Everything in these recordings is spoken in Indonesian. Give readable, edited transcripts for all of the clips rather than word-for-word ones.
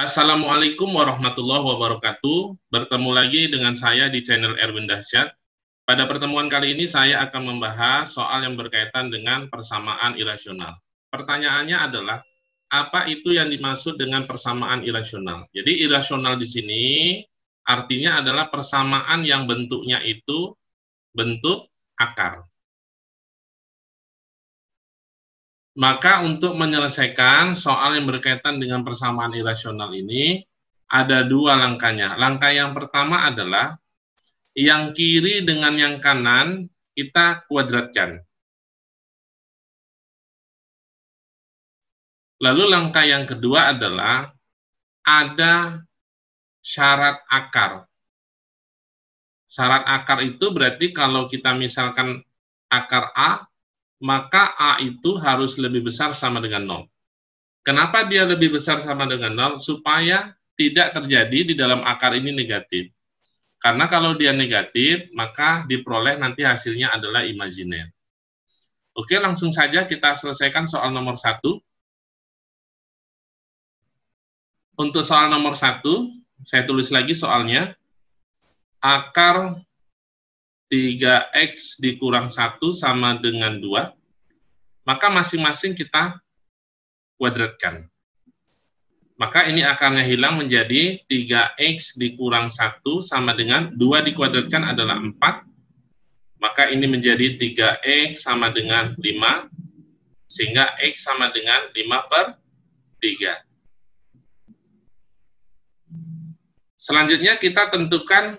Assalamualaikum warahmatullahi wabarakatuh. Bertemu lagi dengan saya di channel Erwin Dahsyat. Pada pertemuan kali ini saya akan membahas soal yang berkaitan dengan persamaan irasional. Pertanyaannya adalah, apa itu yang dimaksud dengan persamaan irasional? Jadi irasional di sini artinya adalah persamaan yang bentuknya itu bentuk akar. Maka untuk menyelesaikan soal yang berkaitan dengan persamaan irasional ini, ada dua langkahnya. Langkah yang pertama adalah yang kiri dengan yang kanan kita kuadratkan. Lalu langkah yang kedua adalah ada syarat akar. Syarat akar itu berarti kalau kita misalkan akar A, maka A itu harus lebih besar sama dengan 0. Kenapa dia lebih besar sama dengan 0? Supaya tidak terjadi di dalam akar ini negatif. Karena kalau dia negatif, maka diperoleh nanti hasilnya adalah imajiner. Oke, langsung saja kita selesaikan soal nomor 1. Untuk soal nomor 1, saya tulis lagi soalnya. Akar 3X dikurang 1 sama dengan 2, maka masing-masing kita kuadratkan. Maka ini akarnya hilang menjadi 3X dikurang 1 sama dengan 2 dikuadratkan adalah 4, maka ini menjadi 3X sama dengan 5, sehingga X sama dengan 5/3. Selanjutnya kita tentukan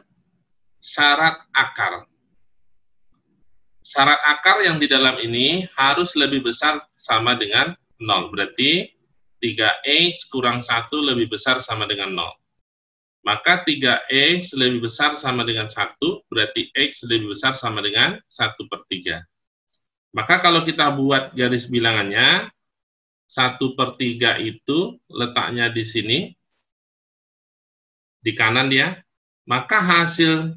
syarat akar. Syarat akar yang di dalam ini harus lebih besar sama dengan 0. Berarti 3X kurang 1 lebih besar sama dengan 0. Maka 3X lebih besar sama dengan 1, berarti X lebih besar sama dengan 1/3. Maka kalau kita buat garis bilangannya, 1/3 itu letaknya di sini, di kanan dia, maka hasil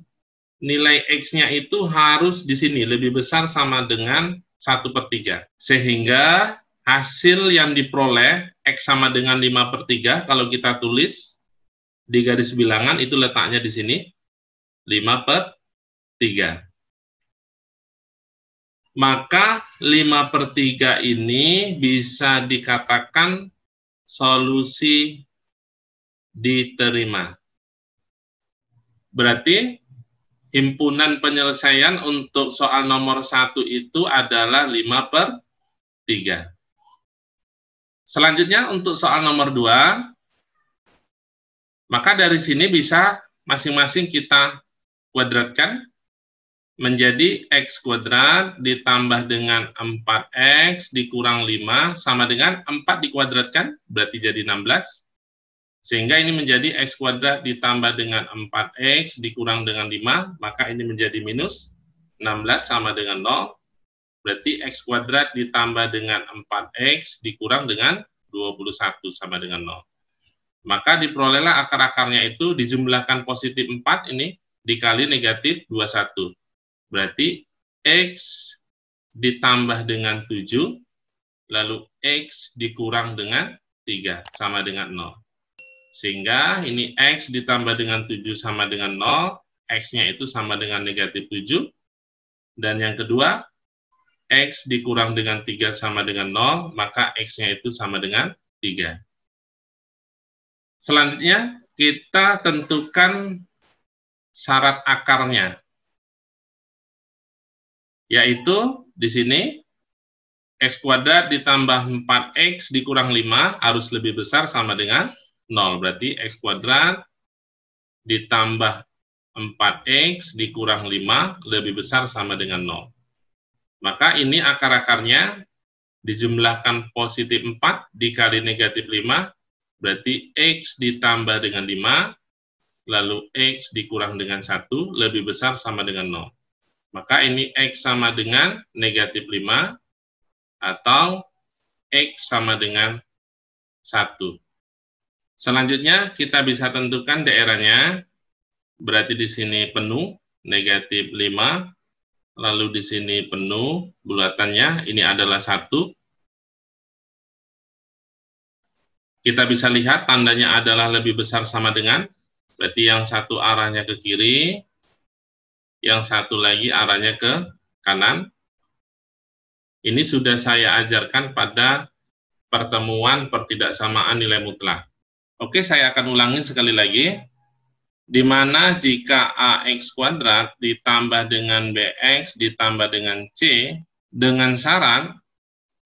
nilai X-nya itu harus di sini lebih besar sama dengan 1/3. Sehingga hasil yang diperoleh X sama dengan 5/3, kalau kita tulis di garis bilangan itu letaknya di sini 5/3. Maka 5/3 ini bisa dikatakan solusi diterima. Berarti himpunan penyelesaian untuk soal nomor 1 itu adalah 5/3. Selanjutnya untuk soal nomor 2, maka dari sini bisa masing-masing kita kuadratkan menjadi X kuadrat ditambah dengan 4X dikurang 5 sama dengan 4 dikuadratkan, berarti jadi 16. Sehingga ini menjadi X kuadrat ditambah dengan 4X dikurang dengan 5, maka ini menjadi minus 16 sama dengan 0. Berarti X kuadrat ditambah dengan 4X dikurang dengan 21 sama dengan 0. Maka diperolehlah akar-akarnya itu dijumlahkan positif 4 ini dikali negatif 21. Berarti X ditambah dengan 7, lalu X dikurang dengan 3 sama dengan 0. Sehingga ini X ditambah dengan 7 sama dengan 0, X-nya itu sama dengan negatif 7. Dan yang kedua, X dikurang dengan 3 sama dengan 0, maka X-nya itu sama dengan 3. Selanjutnya, kita tentukan syarat akarnya. Yaitu di sini, X kuadrat ditambah 4X dikurang 5 harus lebih besar sama dengan 0. Berarti X kuadrat ditambah 4X dikurang 5 lebih besar sama dengan 0. Maka ini akar-akarnya dijumlahkan positif 4 dikali negatif 5, berarti X ditambah dengan 5, lalu X dikurang dengan 1 lebih besar sama dengan 0. Maka ini X sama dengan negatif 5, atau X sama dengan 1. Selanjutnya kita bisa tentukan daerahnya, berarti di sini penuh, negatif 5, lalu di sini penuh, bulatannya ini adalah 1. Kita bisa lihat tandanya adalah lebih besar sama dengan, berarti yang satu arahnya ke kiri, yang satu lagi arahnya ke kanan. Ini sudah saya ajarkan pada pertemuan pertidaksamaan nilai mutlak. Oke, saya akan ulangi sekali lagi. Di mana jika AX kuadrat ditambah dengan BX ditambah dengan C, dengan syarat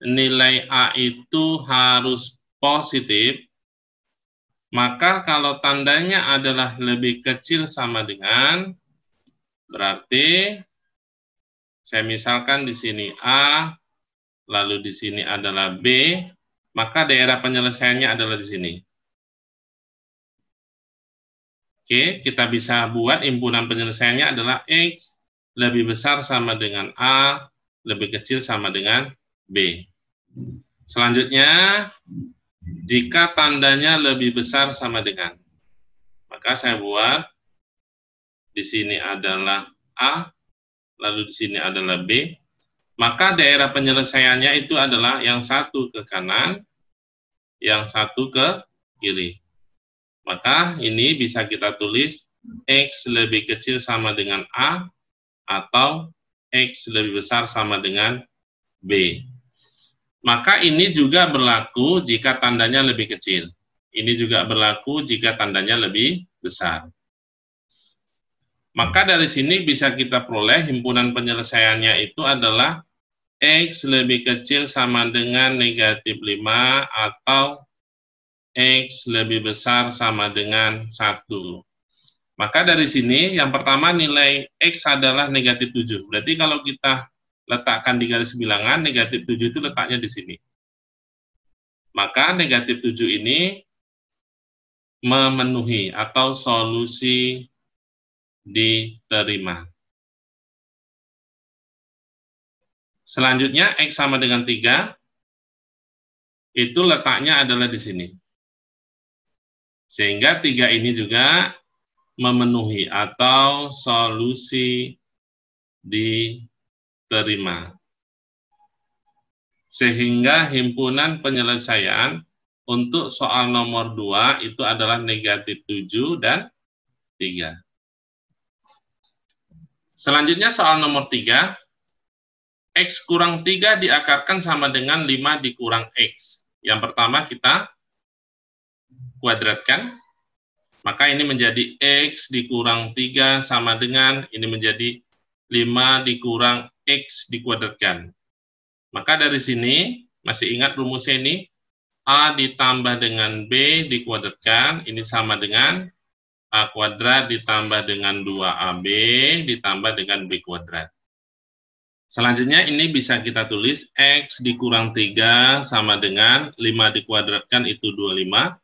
nilai A itu harus positif, maka kalau tandanya adalah lebih kecil sama dengan, berarti saya misalkan di sini A, lalu di sini adalah B, maka daerah penyelesaiannya adalah di sini. Oke, kita bisa buat impunan penyelesaiannya adalah X lebih besar sama dengan A, lebih kecil sama dengan B. Selanjutnya, jika tandanya lebih besar sama dengan, maka saya buat di sini adalah A, lalu di sini adalah B, maka daerah penyelesaiannya itu adalah yang satu ke kanan, yang satu ke kiri. Maka ini bisa kita tulis X lebih kecil sama dengan A, atau X lebih besar sama dengan B. Maka ini juga berlaku jika tandanya lebih kecil. Ini juga berlaku jika tandanya lebih besar. Maka dari sini bisa kita peroleh himpunan penyelesaiannya itu adalah X lebih kecil sama dengan negatif 5 atau X lebih besar sama dengan 1. Maka dari sini yang pertama nilai X adalah negatif 7. Berarti kalau kita letakkan di garis bilangan, negatif 7 itu letaknya di sini. Maka negatif 7 ini memenuhi atau solusi diterima. Selanjutnya, X sama dengan 3, itu letaknya adalah di sini. Sehingga 3 ini juga memenuhi atau solusi diterima. Sehingga himpunan penyelesaian untuk soal nomor 2 itu adalah negatif 7 dan 3. Selanjutnya soal nomor 3, X kurang 3 diakarkan sama dengan 5 dikurang X. Yang pertama kita kuadratkan, maka ini menjadi X dikurang 3 sama dengan, ini menjadi 5 dikurang X dikuadratkan. Maka dari sini, masih ingat rumusnya ini, A ditambah dengan B dikuadratkan, ini sama dengan A kuadrat ditambah dengan 2AB ditambah dengan B kuadrat. Selanjutnya ini bisa kita tulis X dikurang 3 sama dengan 5 dikuadratkan itu 25,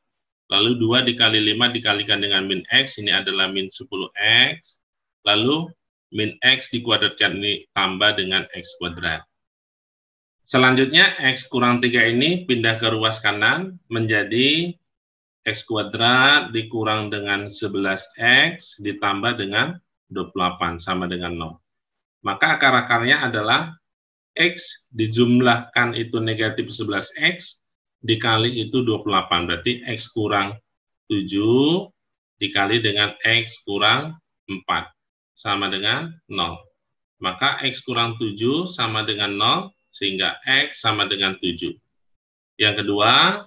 lalu 2 dikali 5 dikalikan dengan min X, ini adalah min 10X, lalu min X dikuadratkan ini tambah dengan X kuadrat. Selanjutnya X kurang 3 ini pindah ke ruas kanan menjadi X kuadrat dikurang dengan 11X ditambah dengan 28 sama dengan 0. Maka akar-akarnya adalah X dijumlahkan itu negatif 11X dikali itu 28. Berarti X kurang 7 dikali dengan X kurang 4 sama dengan 0. Maka X kurang 7 sama dengan 0 sehingga X sama dengan 7. Yang kedua,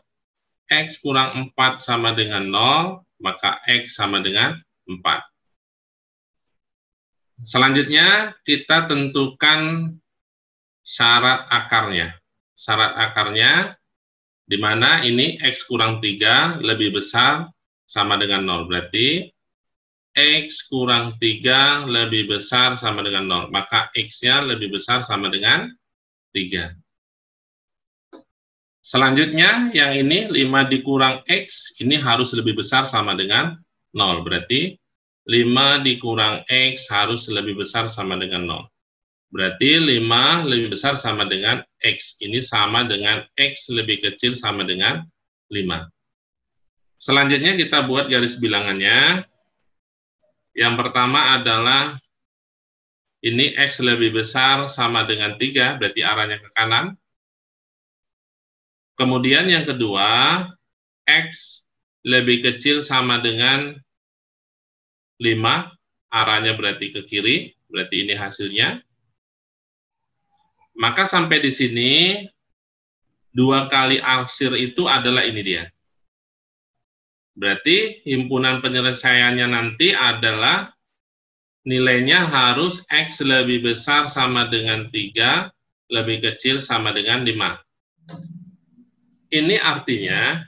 X kurang 4 sama dengan 0, maka X sama dengan 4. Selanjutnya, kita tentukan syarat akarnya. Syarat akarnya, di mana ini X kurang 3 lebih besar sama dengan 0. Berarti, X kurang 3 lebih besar sama dengan 0. Maka X-nya lebih besar sama dengan 3. Selanjutnya, yang ini 5 dikurang X, ini harus lebih besar sama dengan 0. Berarti, 5 dikurang X harus lebih besar sama dengan 0. Berarti 5 lebih besar sama dengan X. Ini sama dengan X lebih kecil sama dengan 5. Selanjutnya kita buat garis bilangannya. Yang pertama adalah ini X lebih besar sama dengan 3, berarti arahnya ke kanan. Kemudian yang kedua, X lebih kecil sama dengan 5, arahnya berarti ke kiri, berarti ini hasilnya. Maka sampai di sini, 2 kali arsir itu adalah ini dia. Berarti himpunan penyelesaiannya nanti adalah nilainya harus X lebih besar sama dengan 3, lebih kecil sama dengan 5. Ini artinya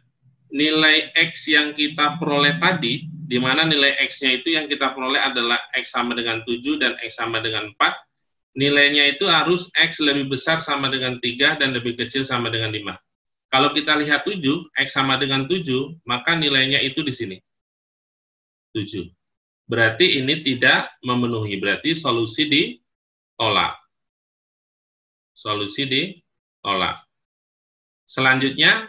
nilai X yang kita peroleh tadi, di mana nilai X-nya itu yang kita peroleh adalah X sama dengan 7 dan X sama dengan 4, nilainya itu harus X lebih besar sama dengan 3 dan lebih kecil sama dengan 5. Kalau kita lihat 7, X sama dengan 7, maka nilainya itu di sini. 7. Berarti ini tidak memenuhi, berarti solusi ditolak. Solusi ditolak. Selanjutnya,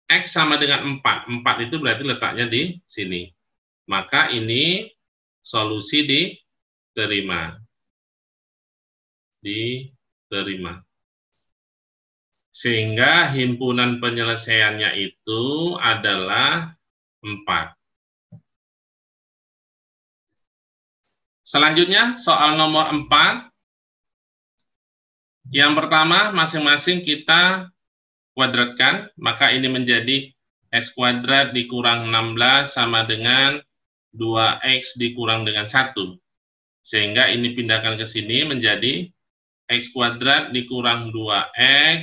X sama dengan 4. 4 itu berarti letaknya di sini. Maka ini solusi diterima. Diterima. Sehingga himpunan penyelesaiannya itu adalah 4. Selanjutnya, soal nomor 4. Yang pertama, masing-masing kita kuadratkan, maka ini menjadi X kuadrat dikurang 16 sama dengan 2X dikurang dengan 1. Sehingga ini pindahkan ke sini menjadi X kuadrat dikurang 2X,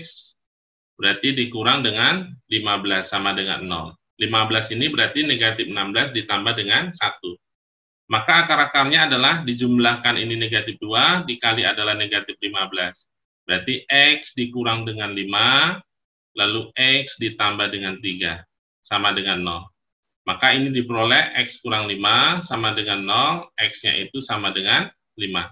berarti dikurang dengan 15 sama dengan 0. 15 ini berarti negatif 16 ditambah dengan 1. Maka akar-akarnya adalah dijumlahkan ini negatif 2, dikali adalah negatif 15. Berarti X dikurang dengan 5, lalu X ditambah dengan 3, sama dengan 0. Maka ini diperoleh X kurang 5 sama dengan 0, X-nya itu sama dengan 5.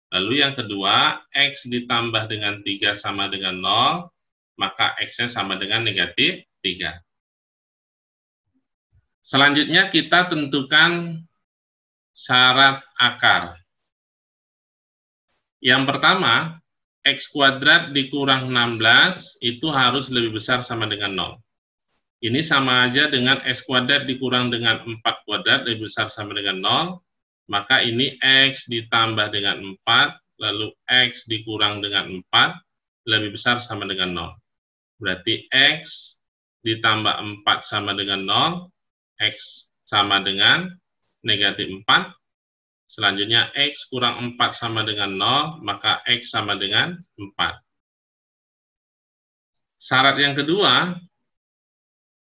Lalu yang kedua, X ditambah dengan 3 sama dengan 0, maka X-nya sama dengan negatif 3. Selanjutnya kita tentukan syarat akar. Yang pertama, X kuadrat dikurang 16 itu harus lebih besar sama dengan 0. Ini sama aja dengan X kuadrat dikurang dengan 4 kuadrat lebih besar sama dengan 0. Maka ini X ditambah dengan 4, lalu X dikurang dengan 4, lebih besar sama dengan 0. Berarti X ditambah 4 sama dengan 0, X sama dengan negatif 4. Selanjutnya X kurang 4 sama dengan 0, maka X sama dengan 4. Syarat yang kedua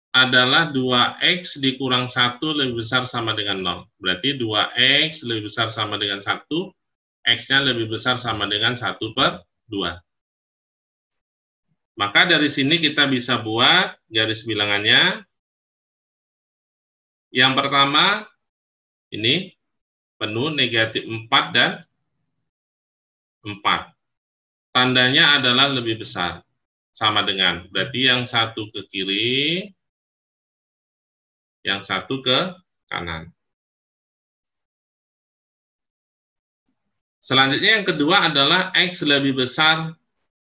adalah 2X dikurang 1 lebih besar sama dengan 0. Berarti 2X lebih besar sama dengan 1, X-nya lebih besar sama dengan 1/2. Maka dari sini kita bisa buat garis bilangannya. Yang pertama, ini penuh negatif 4 dan 4. Tandanya adalah lebih besar. Sama dengan, berarti yang satu ke kiri, yang satu ke kanan. Selanjutnya yang kedua adalah X lebih besar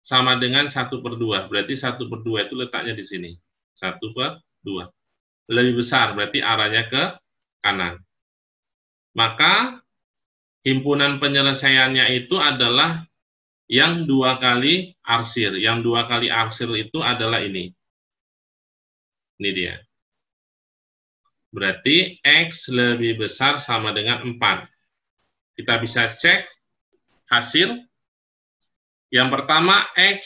sama dengan 1/2. Berarti 1/2 itu letaknya di sini. 1/2. Lebih besar, berarti arahnya ke kanan. Maka himpunan penyelesaiannya itu adalah yang 2 kali arsir. Yang 2 kali arsir itu adalah ini. Ini dia. Berarti X lebih besar sama dengan 4. Kita bisa cek hasil. Yang pertama X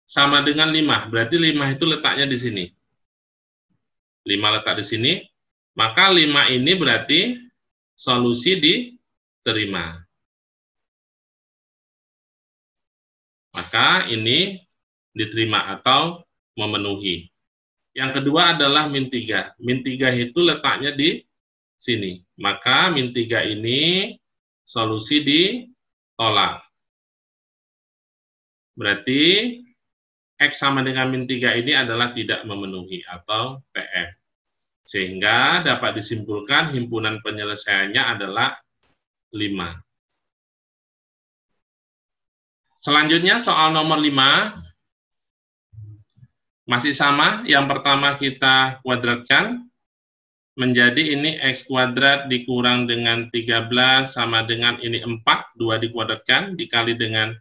sama dengan 5. Berarti 5 itu letaknya di sini. 5 letak di sini. Maka 5 ini berarti solusi diterima. Maka ini diterima atau memenuhi. Yang kedua adalah min 3. Min 3 itu letaknya di sini. Maka min 3 ini solusi ditolak. Berarti X sama dengan min 3 ini adalah tidak memenuhi atau PF. Sehingga dapat disimpulkan himpunan penyelesaiannya adalah 5. Selanjutnya soal nomor 5. Masih sama, yang pertama kita kuadratkan, menjadi ini X kuadrat dikurang dengan 13 sama dengan ini 4, 2 dikuadratkan, dikali dengan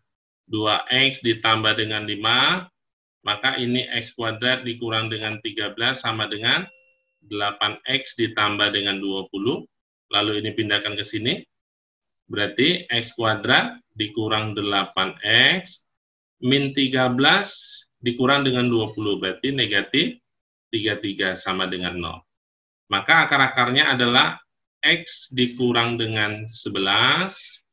2X ditambah dengan 5, maka ini X kuadrat dikurang dengan 13 sama dengan 8X ditambah dengan 20, lalu ini pindahkan ke sini, berarti X kuadrat dikurang 8X, min 13 dikurang dengan 20, berarti negatif 33 sama dengan 0. Maka akar-akarnya adalah X dikurang dengan 11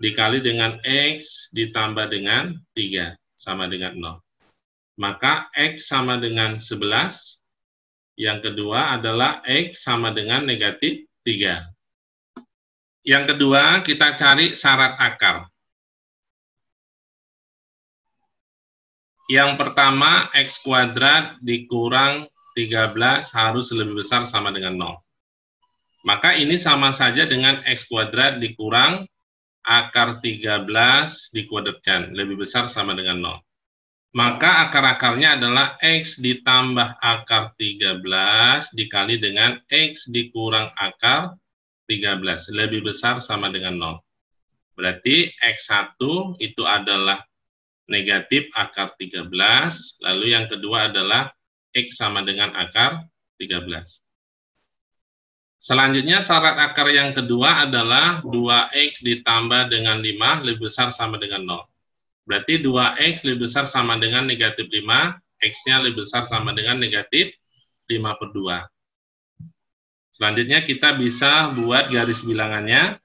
dikali dengan X ditambah dengan 3 sama dengan 0. Maka X sama dengan 11, yang kedua adalah X sama dengan negatif 3. Yang kedua, kita cari syarat akar. Yang pertama, X kuadrat dikurang 13 harus lebih besar sama dengan 0. Maka ini sama saja dengan X kuadrat dikurang akar 13 dikuadratkan, lebih besar sama dengan 0. Maka akar-akarnya adalah X ditambah akar 13 dikali dengan X dikurang akar 13, lebih besar sama dengan 0. Berarti X1 itu adalah negatif akar 13, lalu yang kedua adalah X sama dengan akar 13. Selanjutnya syarat akar yang kedua adalah 2X ditambah dengan 5 lebih besar sama dengan 0. Berarti 2X lebih besar sama dengan negatif 5, X-nya lebih besar sama dengan negatif 5/2. Selanjutnya kita bisa buat garis bilangannya.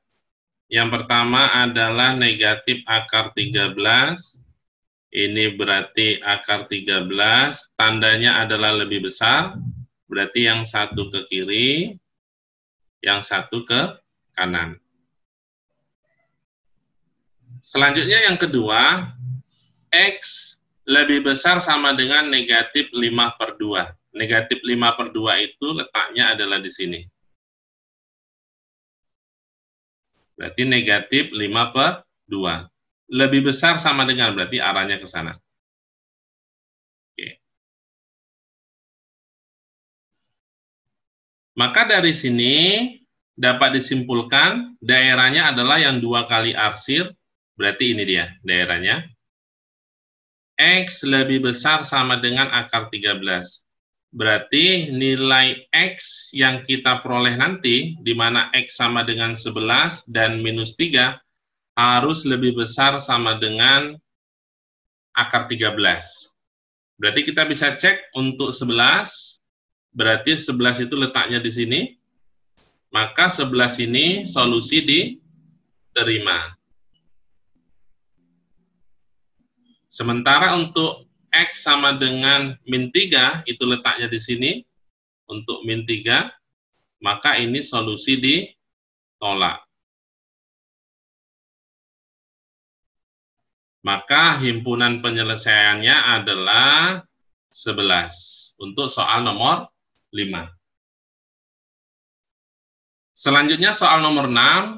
Yang pertama adalah negatif akar 13. Ini berarti akar 13, tandanya adalah lebih besar, berarti yang satu ke kiri, yang satu ke kanan. Selanjutnya yang kedua, X lebih besar sama dengan negatif 5/2. Negatif 5/2 itu letaknya adalah di sini. Berarti negatif 5/2. Lebih besar sama dengan, berarti arahnya ke sana. Oke. Maka dari sini dapat disimpulkan daerahnya adalah yang 2 kali arsir, berarti ini dia daerahnya. X lebih besar sama dengan akar 13. Berarti nilai X yang kita peroleh nanti, di mana X sama dengan 11 dan minus 3, harus lebih besar sama dengan akar 13. Berarti kita bisa cek untuk 11, berarti 11 itu letaknya di sini, maka 11 ini solusi diterima. Sementara untuk X sama dengan min 3, itu letaknya di sini, untuk min 3, maka ini solusi ditolak. Maka himpunan penyelesaiannya adalah 11 untuk soal nomor 5. Selanjutnya soal nomor 6.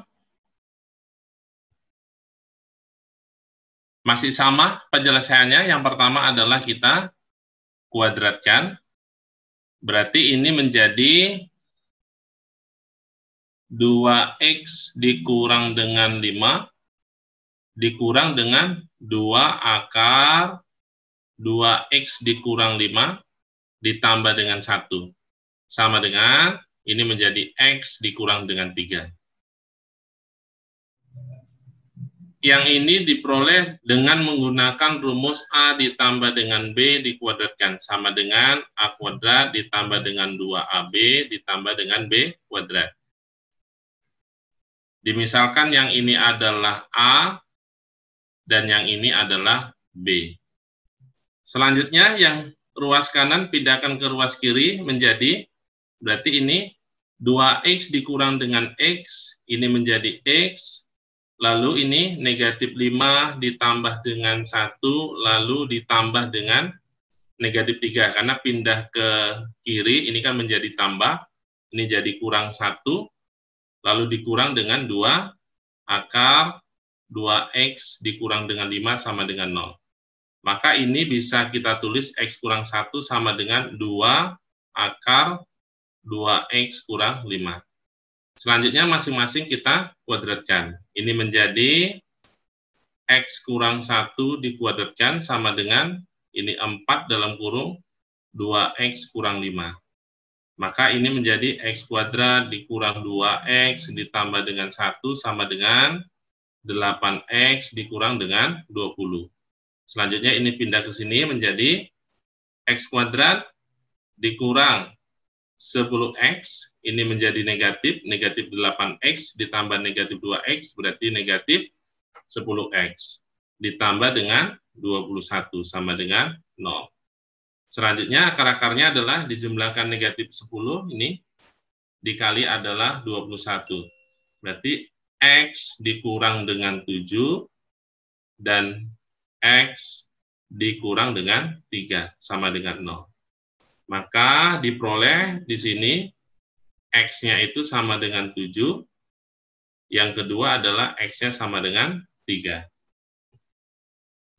Masih sama penyelesaiannya. Yang pertama adalah kita kuadratkan. Berarti ini menjadi 2X dikurang dengan 5 dikurang dengan 2 akar 2X dikurang 5 ditambah dengan 1. Sama dengan, ini menjadi X dikurang dengan 3. Yang ini diperoleh dengan menggunakan rumus A ditambah dengan B dikuadratkan. Sama dengan A kuadrat ditambah dengan 2AB ditambah dengan B kuadrat. Dimisalkan yang ini adalah A, dan yang ini adalah B. Selanjutnya yang ruas kanan pindahkan ke ruas kiri menjadi, berarti ini 2X dikurang dengan X, ini menjadi X, lalu ini negatif 5 ditambah dengan 1, lalu ditambah dengan negatif 3, karena pindah ke kiri, ini kan menjadi tambah, ini jadi kurang 1, lalu dikurang dengan 2, akar 2X dikurang dengan 5 sama dengan 0. Maka ini bisa kita tulis X kurang 1 sama dengan 2 akar 2X kurang 5. Selanjutnya masing-masing kita kuadratkan. Ini menjadi X kurang 1 dikuadratkan sama dengan ini 4 dalam kurung 2X kurang 5. Maka ini menjadi X kuadrat dikurang 2X ditambah dengan 1 sama dengan 8X dikurang dengan 20. Selanjutnya ini pindah ke sini menjadi X kuadrat dikurang 10X, ini menjadi negatif 8X ditambah negatif 2X berarti negatif 10X. Ditambah dengan 21 sama dengan 0. Selanjutnya akar-akarnya adalah dijumlahkan negatif 10, ini dikali adalah 21. Berarti X dikurang dengan 7 dan X dikurang dengan 3 sama dengan 0. Maka diperoleh di sini X-nya itu sama dengan 7. Yang kedua adalah X-nya sama dengan 3.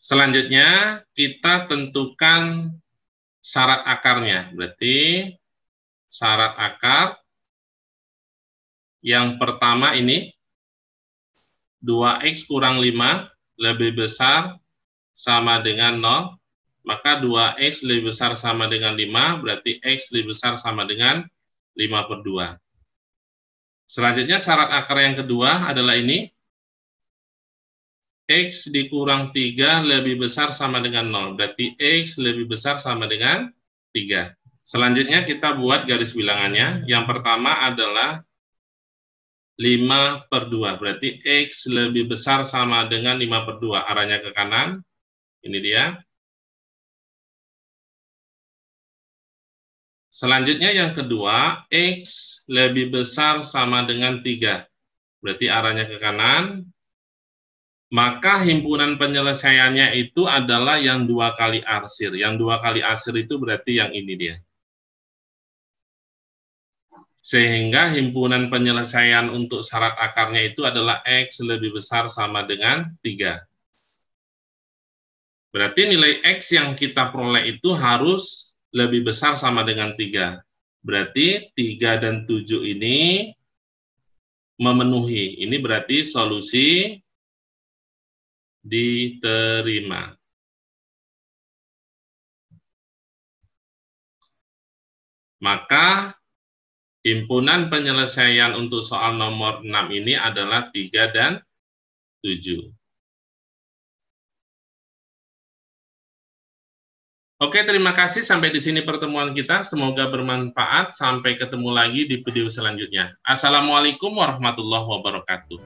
Selanjutnya kita tentukan syarat akarnya. Berarti syarat akar yang pertama ini 2X kurang 5 lebih besar sama dengan 0, maka 2X lebih besar sama dengan 5, berarti X lebih besar sama dengan 5/2. Selanjutnya syarat akar yang kedua adalah ini, X dikurang 3 lebih besar sama dengan 0, berarti X lebih besar sama dengan 3. Selanjutnya kita buat garis bilangannya, yang pertama adalah 5/2, berarti X lebih besar sama dengan 5/2, arahnya ke kanan. Ini dia. Selanjutnya yang kedua, X lebih besar sama dengan 3. Berarti arahnya ke kanan. Maka himpunan penyelesaiannya itu adalah yang 2 kali arsir. Yang 2 kali arsir itu berarti yang ini dia. Sehingga himpunan penyelesaian untuk syarat akarnya itu adalah X lebih besar sama dengan 3. Berarti nilai X yang kita peroleh itu harus lebih besar sama dengan 3. Berarti 3 dan 7 ini memenuhi. Ini berarti solusi diterima. Maka himpunan penyelesaian untuk soal nomor 6 ini adalah 3 dan 7. Oke, terima kasih. Sampai di sini pertemuan kita. Semoga bermanfaat. Sampai ketemu lagi di video selanjutnya. Assalamualaikum warahmatullahi wabarakatuh.